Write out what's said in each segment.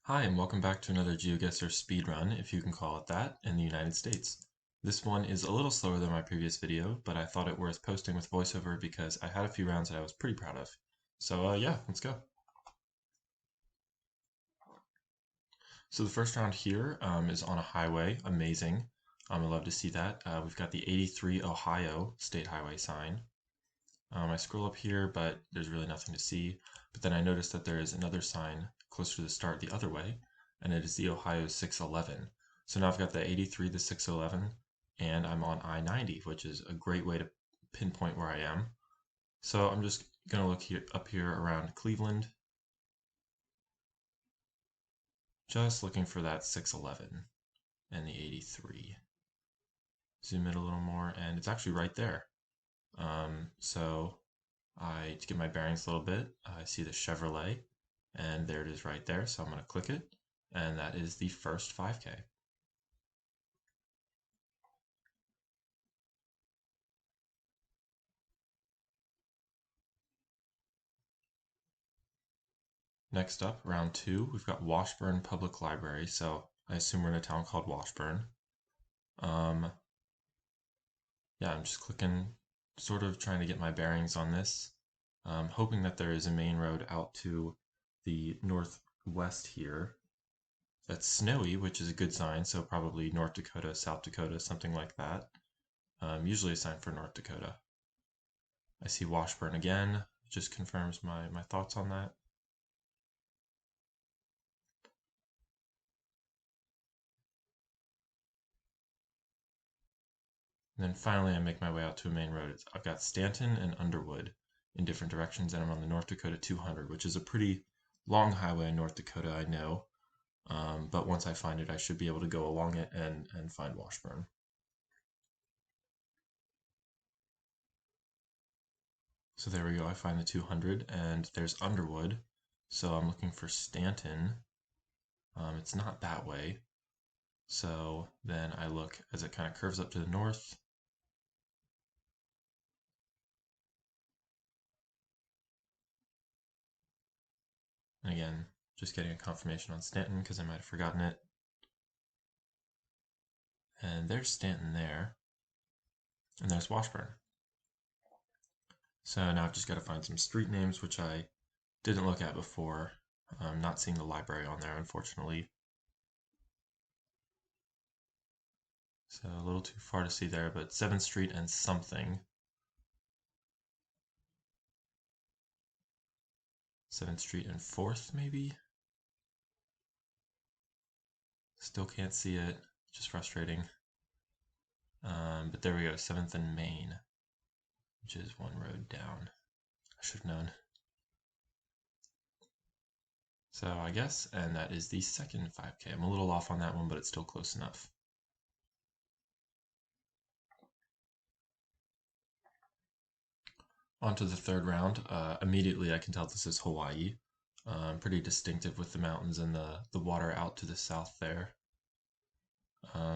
Hi, and welcome back to another GeoGuessr speedrun, if you can call it that, in the United States. This one is a little slower than my previous video, but I thought it worth posting with voiceover because I had a few rounds that I was pretty proud of. So yeah, let's go. So the first round here is on a highway, amazing. I love to see that. We've got the 83 Ohio State Highway sign. I scroll up here, but there's really nothing to see. But then I notice that there is another sign closer to the start the other way, and it is the Ohio 611. So now I've got the 83, the 611, and I'm on I-90, which is a great way to pinpoint where I am. So I'm just going to look here up here around Cleveland, just looking for that 611 and the 83. Zoom in a little more, and it's actually right there. So to get my bearings a little bit, I see the Chevrolet, and there it is right there. So I'm going to click it, and that is the first 5K. Next up, round two, we've got Washburn Public Library. So I assume we're in a town called Washburn. Yeah, I'm just clicking, sort of trying to get my bearings on this. Hoping that there is a main road out to the northwest here. That's snowy, which is a good sign, so probably North Dakota, South Dakota, something like that. Usually a sign for North Dakota. I see Washburn again, just confirms my thoughts on that. And then finally I make my way out to a main road. I've got Stanton and Underwood in different directions, and I'm on the North Dakota 200, which is a pretty long highway in North Dakota, I know. But once I find it, I should be able to go along it and find Washburn. So there we go, I find the 200, and there's Underwood. So I'm looking for Stanton. It's not that way. So then I look as it kind of curves up to the north. And again, just getting a confirmation on Stanton because I might have forgotten it. And there's Stanton there. And there's Washburn. So now I've just got to find some street names, which I didn't look at before. I'm not seeing the library on there, unfortunately. So a little too far to see there, but 7th Street and something. 7th Street and 4th, maybe? Still can't see it, just frustrating. But there we go, 7th and Main, which is one road down. I should have known. So I guess, and that is the second 5K. I'm a little off on that one, but it's still close enough. On to the third round. Immediately I can tell this is Hawaii. Pretty distinctive with the mountains and the water out to the south there.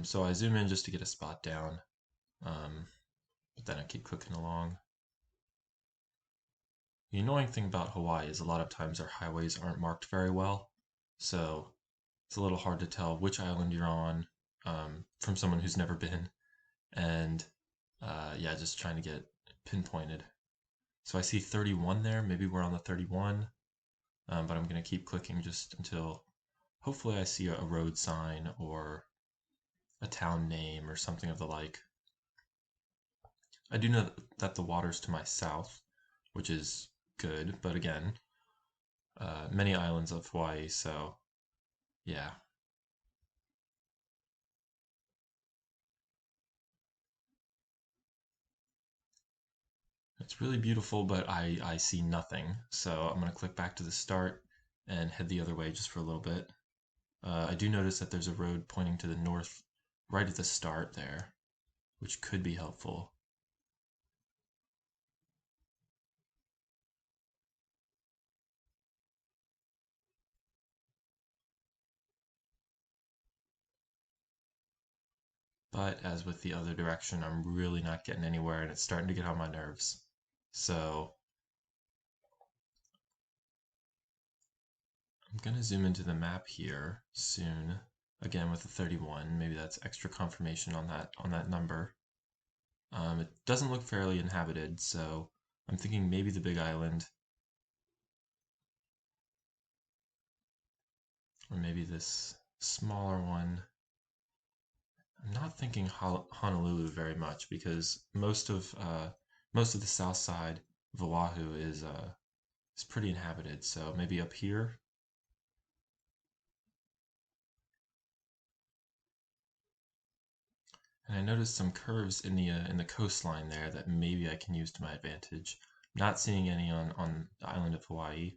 So I zoom in just to get a spot down, but then I keep clicking along. The annoying thing about Hawaii is a lot of times our highways aren't marked very well, so it's a little hard to tell which island you're on from someone who's never been, and yeah, just trying to get pinpointed. So I see 31 there, maybe we're on the 31, but I'm going to keep clicking just until hopefully I see a road sign or a town name or something of the like. I do know that the water's to my south, which is good, but again, many islands of Hawaii, so yeah. It's really beautiful, but I see nothing, so I'm going to click back to the start and head the other way just for a little bit. I do notice that there's a road pointing to the north right at the start there, which could be helpful. But as with the other direction, I'm really not getting anywhere and it's starting to get on my nerves. So I'm gonna zoom into the map here soon. Again with the 31, maybe that's extra confirmation on that number. It doesn't look fairly inhabited, so I'm thinking maybe the Big Island, or maybe this smaller one. I'm not thinking Honolulu very much because most of the south side of Oahu is pretty inhabited. So maybe up here. And I noticed some curves in the coastline there that maybe I can use to my advantage. Not seeing any on the island of Hawaii,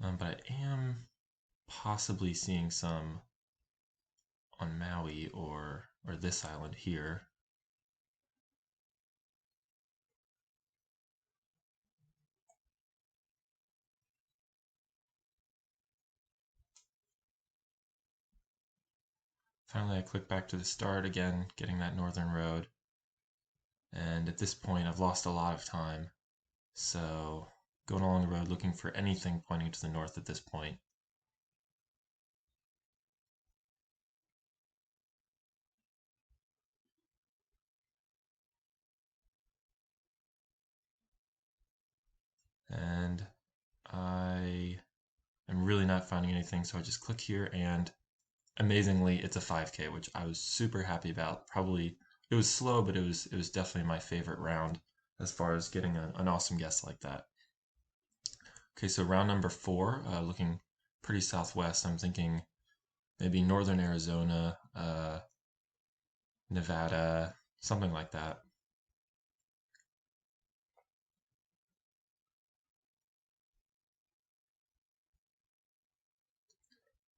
but I am possibly seeing some on Maui or this island here. Finally, I click back to the start again, getting that northern road. And at this point, I've lost a lot of time. So going along the road looking for anything pointing to the north at this point. And I am really not finding anything, so I just click here and amazingly it's a 5K, which I was super happy about. Probably it was slow, but it was definitely my favorite round as far as getting an awesome guess like that. Okay, so round number 4, looking pretty southwest. I'm thinking maybe northern Arizona, Nevada, something like that.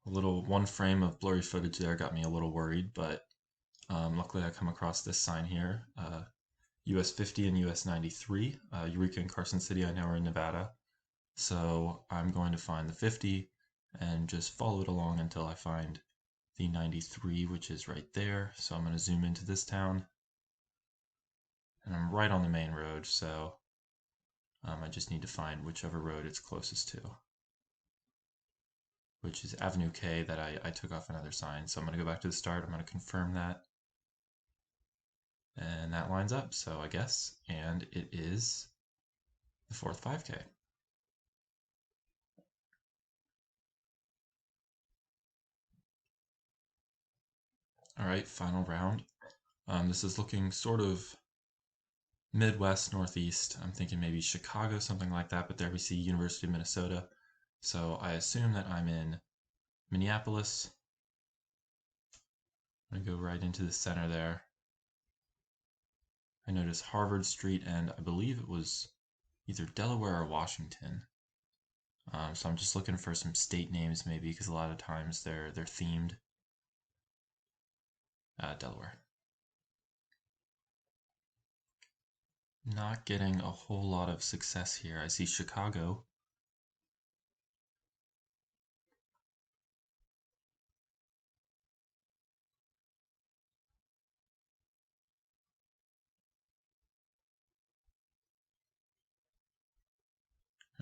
A little one frame of blurry footage there got me a little worried, but luckily I come across this sign here, US 50 and US 93, Eureka and Carson City. I know are in Nevada. So I'm going to find the 50 and just follow it along until I find the 93, which is right there. So I'm going to zoom into this town. And I'm right on the main road, so I just need to find whichever road it's closest to, which is Avenue K that I took off another sign. So I'm going to go back to the start. I'm going to confirm that. And that lines up, so I guess. And it is the fourth 5K. All right, final round. This is looking sort of Midwest, Northeast. I'm thinking maybe Chicago, something like that, but there we see University of Minnesota. So I assume that I'm in Minneapolis. I'm gonna go right into the center there. I notice Harvard Street, and I believe it was either Delaware or Washington. So I'm just looking for some state names maybe, because a lot of times they're themed. Delaware. Not getting a whole lot of success here. I see Chicago.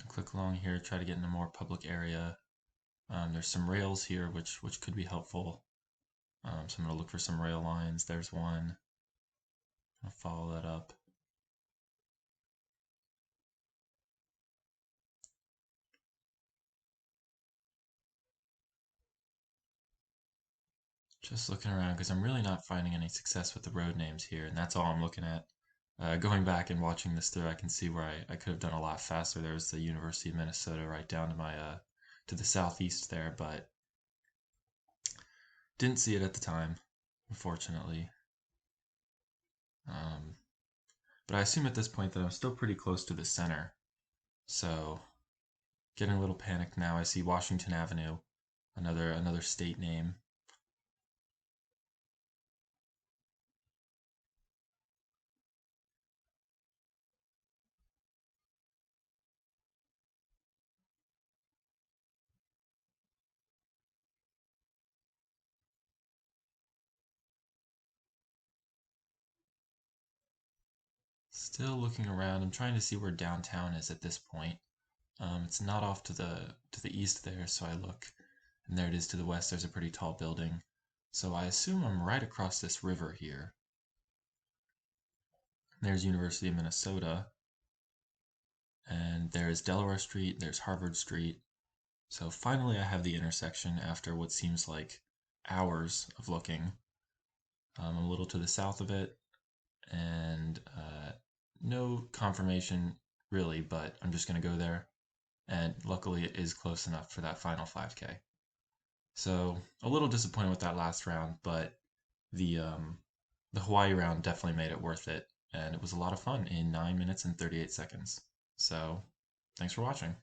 Click along here, try to get in a more public area. There's some rails here, which could be helpful. So I'm going to look for some rail lines. There's one. I'll follow that up. Just looking around because I'm really not finding any success with the road names here, and that's all I'm looking at. Going back and watching this through, I can see where I could have done a lot faster. There's the University of Minnesota right down to my to the southeast there, but didn't see it at the time, unfortunately. Um, but I assume at this point that I'm still pretty close to the center. So getting a little panicked now. I see Washington Avenue, another state name. Still looking around. I'm trying to see where downtown is at this point. It's not off to the east there, so I look, and there it is to the west. There's a pretty tall building. So I assume I'm right across this river here. There's University of Minnesota, and there's Delaware Street, there's Harvard Street. So finally I have the intersection after what seems like hours of looking. I'm a little to the south of it, and no confirmation really, but I'm just going to go there. And luckily it is close enough for that final 5K. So a little disappointed with that last round, but the um, the Hawaii round definitely made it worth it, and it was a lot of fun in 9 minutes and 38 seconds. So thanks for watching.